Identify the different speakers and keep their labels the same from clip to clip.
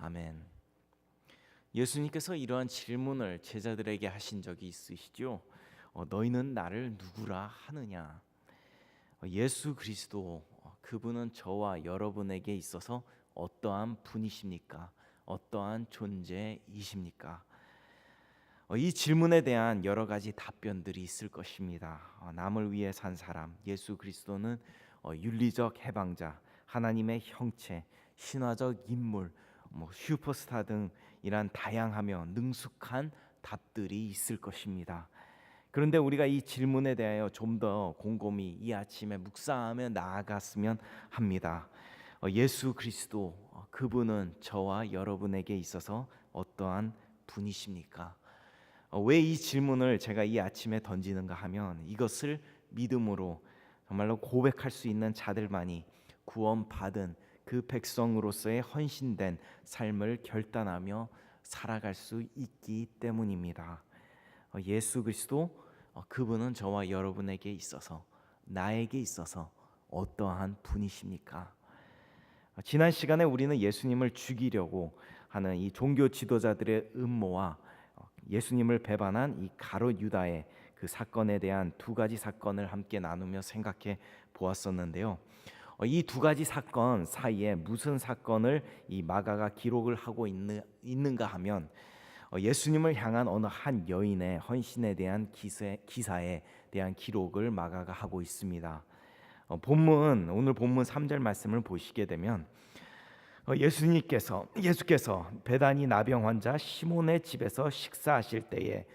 Speaker 1: 아멘. 예수님께서 이러한 질문을 제자들에게 하신 적이 있으시죠? 너희는 나를 누구라 하느냐? 예수 그리스도 그분은 저와 여러분에게 있어서 어떠한 분이십니까? 어떠한 존재이십니까? 이 질문에 대한 여러 가지 답변들이 있을 것입니다. 남을 위해 산 사람, 예수 그리스도는 윤리적 해방자, 하나님의 형체, 신화적 인물, 슈퍼스타 등 이란 다양하며 능숙한 답들이 있을 것입니다. 그런데 우리가 이 질문에 대하여 좀 더 곰곰이 이 아침에 묵상하며 나아갔으면 합니다. 예수 그리스도 그분은 저와 여러분에게 있어서 어떠한 분이십니까? 왜 이 질문을 제가 이 아침에 던지는가 하면 이것을 믿음으로 정말로 고백할 수 있는 자들만이 구원받은 그 백성으로서의 헌신된 삶을 결단하며 살아갈 수 있기 때문입니다. 예수 그리스도 그분은 저와 여러분에게 있어서 나에게 있어서 어떠한 분이십니까? 지난 시간에 우리는 예수님을 죽이려고 하는 이 종교 지도자들의 음모와 예수님을 배반한 이 가룟 유다의 그 사건에 대한 두 가지 사건을 함께 나누며 생각해 보았었는데요. 이 두 가지 사건 사이에 무슨 사건을 이 마가가 기록을 하고 있는가 하면 예수님을 향한 어느 한 여인의 헌신에 대한 기사에 대한 기록을 마가가 하고 있습니다. 오늘 본문 3절 말씀을 보시게 되면 예수께서 베다니 나병 환자 시몬의 집에서 식사하실 때에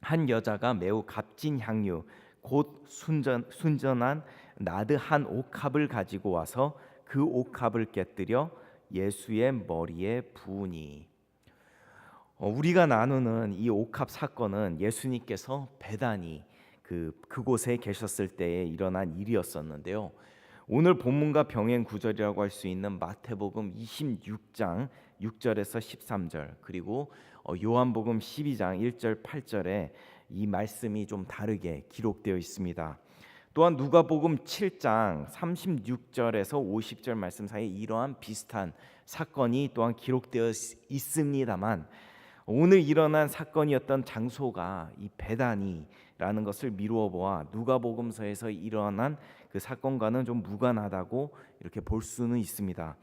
Speaker 1: 한 여자가 매우 값진 향유 곧 순전한 나드 한 옥합을 가지고 와서 그 옥합을 깨뜨려 예수의 머리에 부으니. 우리가 나누는 이 옥합 사건은 예수님께서 베다니 그곳에 계셨을 때에 일어난 일이었었는데요. 오늘 본문과 병행 구절이라고 할 수 있는 마태복음 26장 6절에서 13절 그리고 요한복음 12장 1절 8절에 이 말씀이 좀 다르게 기록되어 있습니다. 또한 누가복음 7장 36절에서 50절 말씀 사이에 이러한 비슷한 사건이 또한 기록되어 있습니다만 오늘 일어난 사건이었던 장소가 이 베다니라는 것을 미루어 보아 누가복음서에서 일어난 그 사건과는 좀 무관하다고 이렇게 볼 수는 있습니다.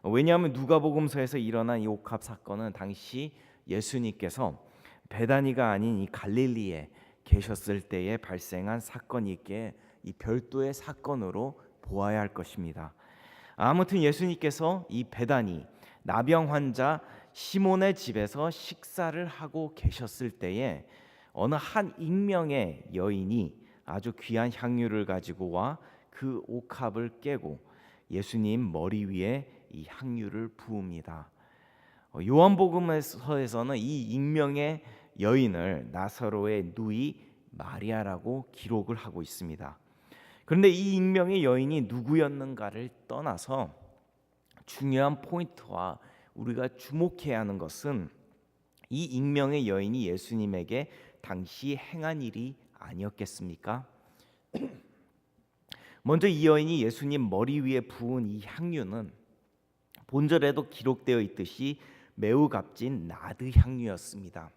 Speaker 1: 왜냐하면 누가복음서에서 일어난 이 옥합 사건은 당시 예수님께서 베다니가 아닌 이 갈릴리에 계셨을 때에 발생한 사건이기에 이 별도의 사건으로 보아야 할 것입니다. 아무튼 예수님께서 이 베다니 나병 환자 시몬의 집에서 식사를 하고 계셨을 때에 어느 한 익명의 여인이 아주 귀한 향유를 가지고 와 그 옥합을 깨고 예수님 머리 위에 이 향유를 부읍니다. 요한복음서에서는 이 익명의 여인을 나사로의 누이 마리아라고 기록을 하고 있습니다. 그런데 이 익명의 여인이 누구였는가를 떠나서 중요한 포인트와 우리가 주목해야 하는 것은 이 익명의 여인이 예수님에게 당시 행한 일이 아니었겠습니까? 먼저 이 여인이 예수님 머리 위에 부은 이 향유는 본절에도 기록되어 있듯이 매우 값진 나드 향유였습니다.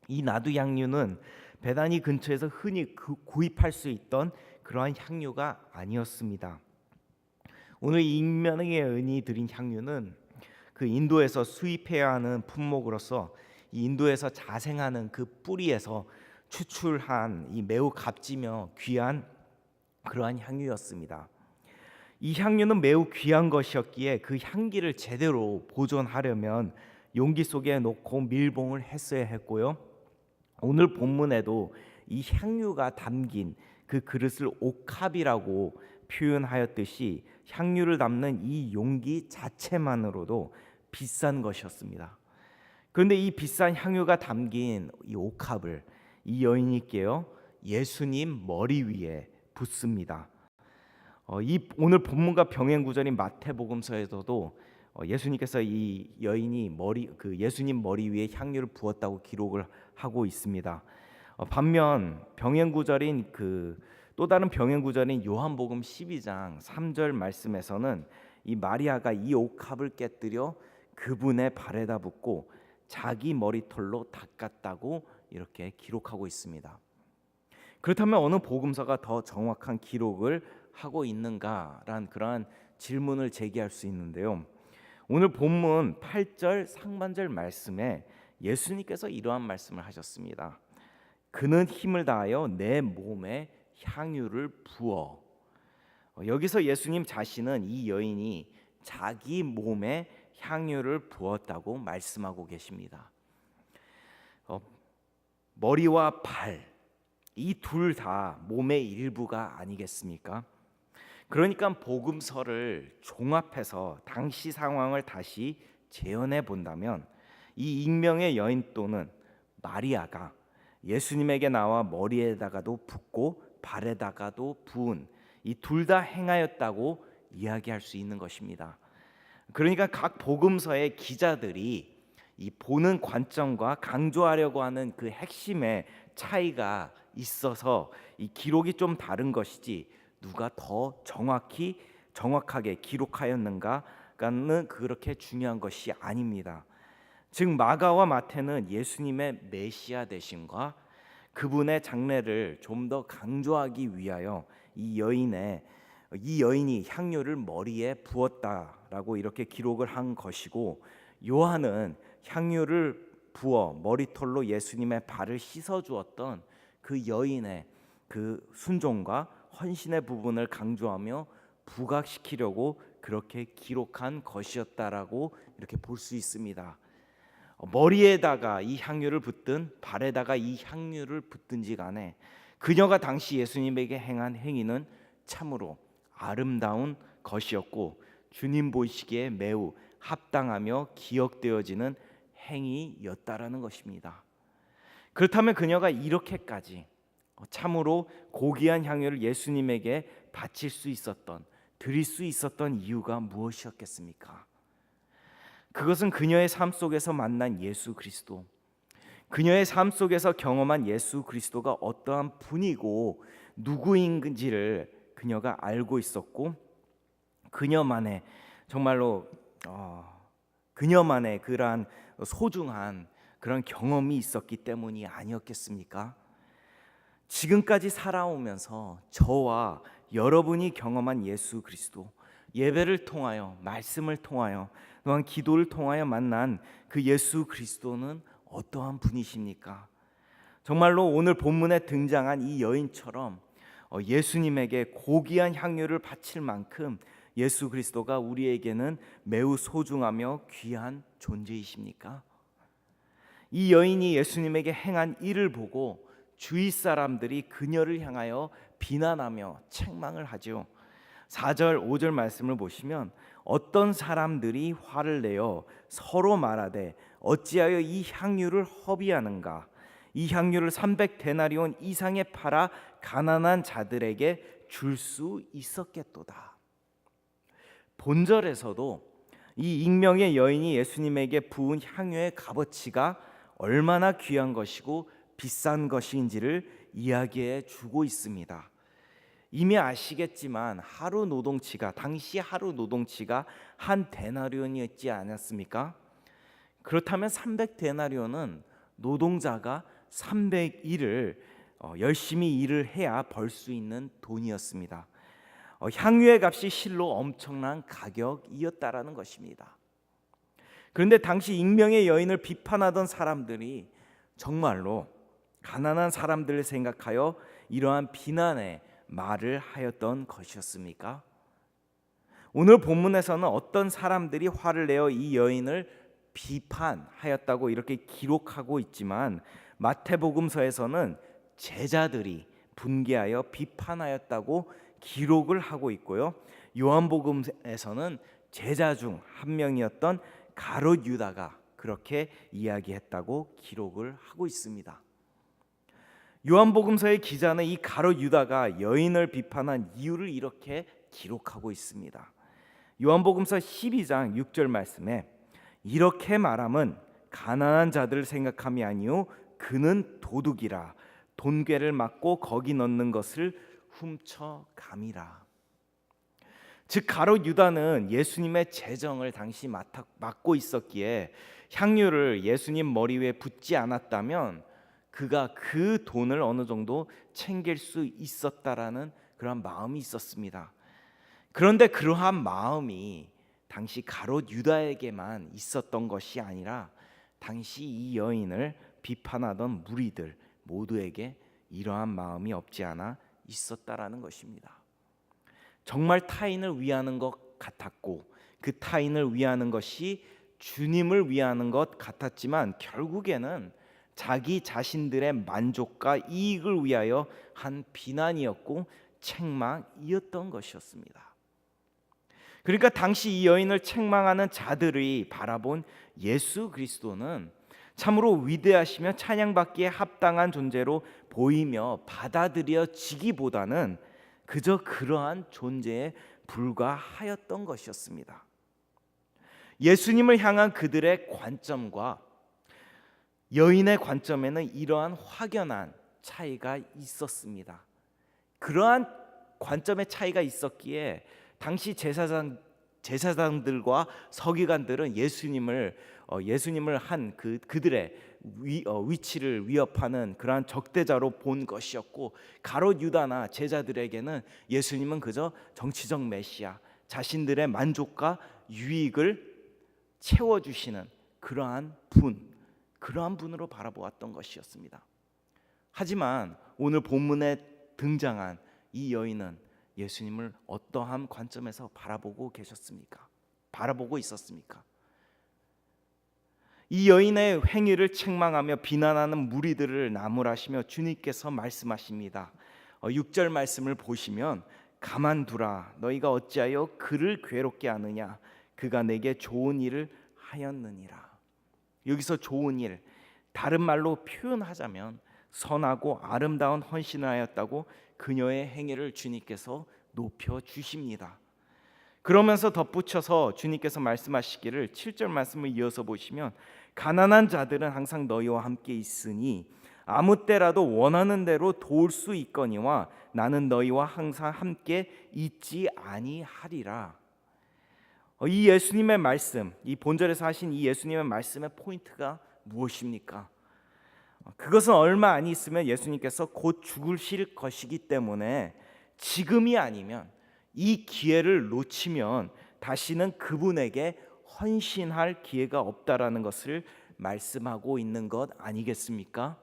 Speaker 1: 이 나드 향유는 베다니 근처에서 흔히 구입할 수 있던 그러한 향유가 아니었습니다. 오늘 익명의 여인이 드린 향유는 그 인도에서 수입해야 하는 품목으로서 이 인도에서 자생하는 그 뿌리에서 추출한 이 매우 값지며 귀한 그러한 향유였습니다. 이 향유는 매우 귀한 것이었기에 그 향기를 제대로 보존하려면 용기 속에 놓고 밀봉을 했어야 했고요. 오늘 본문에도 이 향유가 담긴 그 그릇을 옥합이라고 표현하였듯이 향유를 담는 이 용기 자체만으로도 비싼 것이었습니다. 그런데 이 비싼 향유가 담긴 이 옥합을 이 여인이 깨어 예수님 머리 위에 붓습니다. 이 오늘 본문과 병행 구절인 마태복음서에서도 예수님께서 이 여인이 예수님 머리 위에 향유를 부었다고 기록을 하고 있습니다. 반면 병행 구절인 또 다른 병행 구절인 요한복음 12장 3절 말씀에서는 이 마리아가 이 옥합을 깨뜨려 그분의 발에다 붓고 자기 머리털로 닦았다고 이렇게 기록하고 있습니다. 그렇다면 어느 복음서가 더 정확한 기록을 하고 있는가란 그러한 질문을 제기할 수 있는데요. 오늘 본문 8절 상반절 말씀에 예수님께서 이러한 말씀을 하셨습니다. 그는 힘을 다하여 내 몸에 향유를 부어. 여기서 예수님 자신은 이 여인이 자기 몸에 향유를 부었다고 말씀하고 계십니다. 머리와 발, 이 둘 다 몸의 일부가 아니겠습니까? 그러니까 복음서를 종합해서 당시 상황을 다시 재현해 본다면 이 익명의 여인 또는 마리아가 예수님에게 나와 머리에다가도 붓고 발에다가도 부은 이 둘 다 행하였다고 이야기할 수 있는 것입니다. 그러니까 각 복음서의 기자들이 이 보는 관점과 강조하려고 하는 그 핵심의 차이가 있어서 이 기록이 좀 다른 것이지 누가 더 정확하게 기록하였는가는 그렇게 중요한 것이 아닙니다. 즉 마가와 마태는 예수님의 메시아 되심과 그분의 장래를 좀 더 강조하기 위하여 이 여인이 향유를 머리에 부었다라고 이렇게 기록을 한 것이고, 요한은 향유를 부어 머리털로 예수님의 발을 씻어 주었던 그 여인의 그 순종과 헌신의 부분을 강조하며 부각시키려고 그렇게 기록한 것이었다라고 이렇게 볼 수 있습니다. 머리에다가 이 향유를 붓든 발에다가 이 향유를 붓든지 간에 그녀가 당시 예수님에게 행한 행위는 참으로 아름다운 것이었고 주님 보시기에 매우 합당하며 기억되어지는 행위였다라는 것입니다. 그렇다면 그녀가 이렇게까지 참으로 고귀한 향유를 예수님에게 바칠 수 있었던, 드릴 수 있었던 이유가 무엇이었겠습니까? 그것은 그녀의 삶 속에서 만난 예수 그리스도, 그녀의 삶 속에서 경험한 예수 그리스도가 어떠한 분이고 누구인지를 그녀가 알고 있었고, 그녀만의 정말로 그녀만의 그러한 소중한 그런 경험이 있었기 때문이 아니었겠습니까? 지금까지 살아오면서 저와 여러분이 경험한 예수 그리스도, 예배를 통하여 말씀을 통하여 또한 기도를 통하여 만난 그 예수 그리스도는 어떠한 분이십니까? 정말로 오늘 본문에 등장한 이 여인처럼 예수님에게 고귀한 향유를 바칠 만큼 예수 그리스도가 우리에게는 매우 소중하며 귀한 존재이십니까? 이 여인이 예수님에게 행한 일을 보고 주위 사람들이 그녀를 향하여 비난하며 책망을 하죠. 4절 5절 말씀을 보시면 어떤 사람들이 화를 내어 서로 말하되 어찌하여 이 향유를 허비하는가? 이 향유를 300데나리온 이상에 팔아 가난한 자들에게 줄 수 있었겠도다. 본절에서도 이 익명의 여인이 예수님에게 부은 향유의 값어치가 얼마나 귀한 것이고 비싼 것인지를 이야기해 주고 있습니다. 이미 아시겠지만 당시 하루 노동치가 한 데나리온이었지 않았습니까? 그렇다면 300데나리온은 노동자가 300일을 열심히 일을 해야 벌 수 있는 돈이었습니다. 향유의 값이 실로 엄청난 가격이었다라는 것입니다. 그런데 당시 익명의 여인을 비판하던 사람들이 정말로 가난한 사람들을 생각하여 이러한 비난의 말을 하였던 것이었습니까? 오늘 본문에서는 어떤 사람들이 화를 내어 이 여인을 비판하였다고 이렇게 기록하고 있지만 마태복음서에서는 제자들이 분개하여 비판하였다고 기록을 하고 있고요. 요한복음에서는 제자 중 한 명이었던 가롯 유다가 그렇게 이야기했다고 기록을 하고 있습니다. 요한복음서의 기자는 이 가롯 유다가 여인을 비판한 이유를 이렇게 기록하고 있습니다. 요한복음서 12장 6절 말씀에 이렇게 말함은 가난한 자들을 생각함이 아니요 그는 도둑이라 돈괴를 맞고 거기 넣는 것을 훔쳐감이라. 즉 가롯 유다는 예수님의 재정을 당시 맡고 있었기에 향유를 예수님 머리 위에 붓지 않았다면 그가 그 돈을 어느 정도 챙길 수 있었다라는 그런 마음이 있었습니다. 그런데 그러한 마음이 당시 가롯 유다에게만 있었던 것이 아니라 당시 이 여인을 비판하던 무리들 모두에게 이러한 마음이 없지 않아 있었다라는 것입니다. 정말 타인을 위하는 것 같았고 그 타인을 위하는 것이 주님을 위하는 것 같았지만 결국에는 자기 자신들의 만족과 이익을 위하여 한 비난이었고 책망이었던 것이었습니다. 그러니까 당시 이 여인을 책망하는 자들이 바라본 예수 그리스도는 참으로 위대하시며 찬양받기에 합당한 존재로 보이며 받아들여지기보다는 그저 그러한 존재에 불과하였던 것이었습니다. 예수님을 향한 그들의 관점과 여인의 관점에는 이러한 확연한 차이가 있었습니다. 그러한 관점의 차이가 있었기에 당시 제사장들과 서기관들은 예수님을 한 그들의 위치를 위협하는 그러한 적대자로 본 것이었고, 가롯 유다나 제자들에게는 예수님은 그저 정치적 메시아, 자신들의 만족과 유익을 채워주시는 그러한 분으로 바라보았던 것이었습니다. 하지만 오늘 본문에 등장한 이 여인은 예수님을 어떠한 관점에서 바라보고 있었습니까? 이 여인의 행위를 책망하며 비난하는 무리들을 나무라시며 주님께서 말씀하십니다. 6절 말씀을 보시면 가만두라, 너희가 어찌하여 그를 괴롭게 하느냐, 그가 내게 좋은 일을 하였느니라. 여기서 좋은 일, 다른 말로 표현하자면 선하고 아름다운 헌신을 하였다고 그녀의 행위를 주님께서 높여주십니다. 그러면서 덧붙여서 주님께서 말씀하시기를 7절 말씀을 이어서 보시면 가난한 자들은 항상 너희와 함께 있으니 아무 때라도 원하는 대로 도울 수 있거니와 나는 너희와 항상 함께 있지 아니하리라. 이 예수님의 말씀, 이 본절에서 하신 이 예수님의 말씀의 포인트가 무엇입니까? 그것은 얼마 안 있으면 예수님께서 곧 죽으실 것이기 때문에 지금이 아니면 이 기회를 놓치면 다시는 그분에게 헌신할 기회가 없다라는 것을 말씀하고 있는 것 아니겠습니까?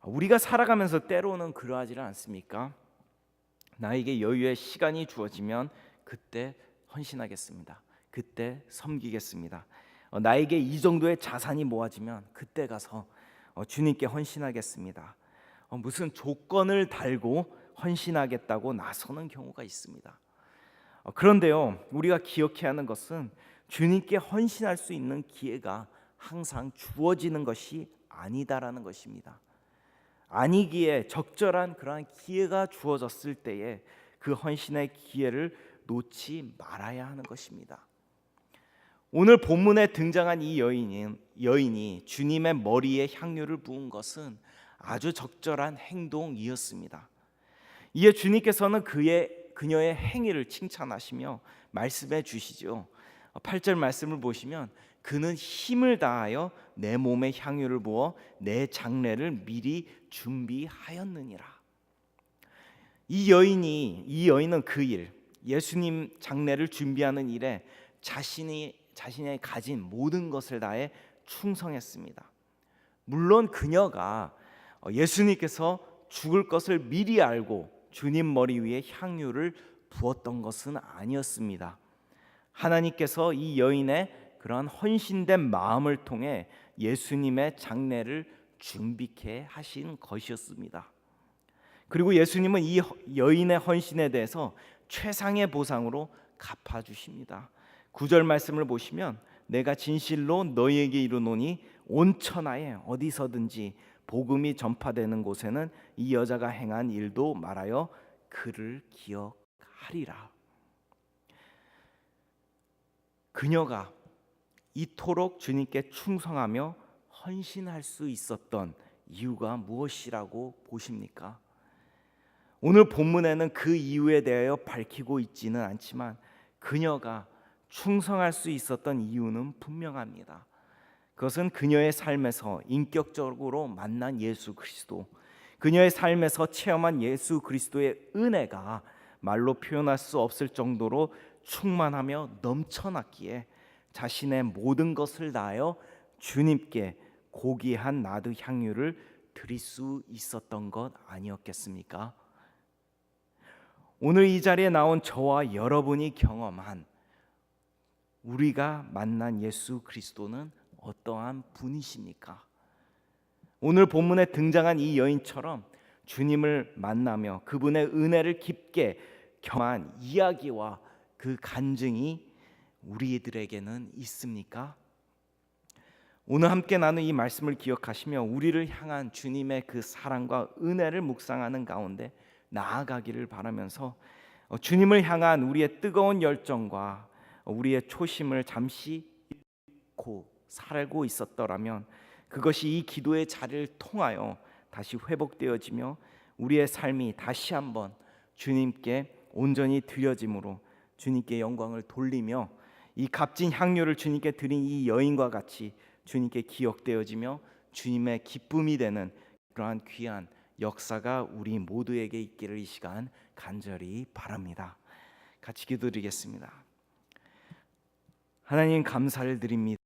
Speaker 1: 우리가 살아가면서 때로는 그러하지는 않습니까? 나에게 여유의 시간이 주어지면 그때 헌신하겠습니다. 그때 섬기겠습니다. 나에게 이 정도의 자산이 모아지면 그때 가서 주님께 헌신하겠습니다. 무슨 조건을 달고 헌신하겠다고 나서는 경우가 있습니다. 그런데요, 우리가 기억해야 하는 것은 주님께 헌신할 수 있는 기회가 항상 주어지는 것이 아니다라는 것입니다. 아니기에 적절한 그러한 기회가 주어졌을 때에 그 헌신의 기회를 놓지 말아야 하는 것입니다. 오늘 본문에 등장한 이 여인이 주님의 머리에 향유를 부은 것은 아주 적절한 행동이었습니다. 이에 주님께서는 그녀의 행위를 칭찬하시며 말씀해 주시죠. 8절 말씀을 보시면 그는 힘을 다하여 내 몸에 향유를 부어 내 장례를 미리 준비하였느니라. 이 여인은 그 일, 예수님 장례를 준비하는 일에 자신이 가진 모든 것을 다해 충성했습니다. 물론 그녀가 예수님께서 죽을 것을 미리 알고 주님 머리 위에 향유를 부었던 것은 아니었습니다. 하나님께서 이 여인의 그러한 헌신된 마음을 통해 예수님의 장례를 준비케 하신 것이었습니다. 그리고 예수님은 이 여인의 헌신에 대해서 최상의 보상으로 갚아주십니다. 9절 말씀을 보시면 내가 진실로 너희에게 이르노니 온 천하에 어디서든지 복음이 전파되는 곳에는 이 여자가 행한 일도 말하여 그를 기억하리라. 그녀가 이토록 주님께 충성하며 헌신할 수 있었던 이유가 무엇이라고 보십니까? 오늘 본문에는 그 이유에 대하여 밝히고 있지는 않지만 그녀가 충성할 수 있었던 이유는 분명합니다. 그것은 그녀의 삶에서 인격적으로 만난 예수 그리스도, 그녀의 삶에서 체험한 예수 그리스도의 은혜가 말로 표현할 수 없을 정도로 충만하며 넘쳐났기에 자신의 모든 것을 다하여 주님께 고귀한 나드 향유를 드릴 수 있었던 것 아니었겠습니까? 오늘 이 자리에 나온 저와 여러분이 경험한 우리가 만난 예수 그리스도는 어떠한 분이십니까? 오늘 본문에 등장한 이 여인처럼 주님을 만나며 그분의 은혜를 깊게 경험한 이야기와 그 간증이 우리들에게는 있습니까? 오늘 함께 나눈 이 말씀을 기억하시며 우리를 향한 주님의 그 사랑과 은혜를 묵상하는 가운데 나아가기를 바라면서 주님을 향한 우리의 뜨거운 열정과 우리의 초심을 잠시 잊고 살고 있었더라면 그것이 이 기도의 자리를 통하여 다시 회복되어지며 우리의 삶이 다시 한번 주님께 온전히 드려짐으로 주님께 영광을 돌리며 이 값진 향료를 주님께 드린 이 여인과 같이 주님께 기억되어지며 주님의 기쁨이 되는 그러한 귀한 역사가 우리 모두에게 있기를 이 시간 간절히 바랍니다. 같이 기도드리겠습니다. 하나님 감사를 드립니다.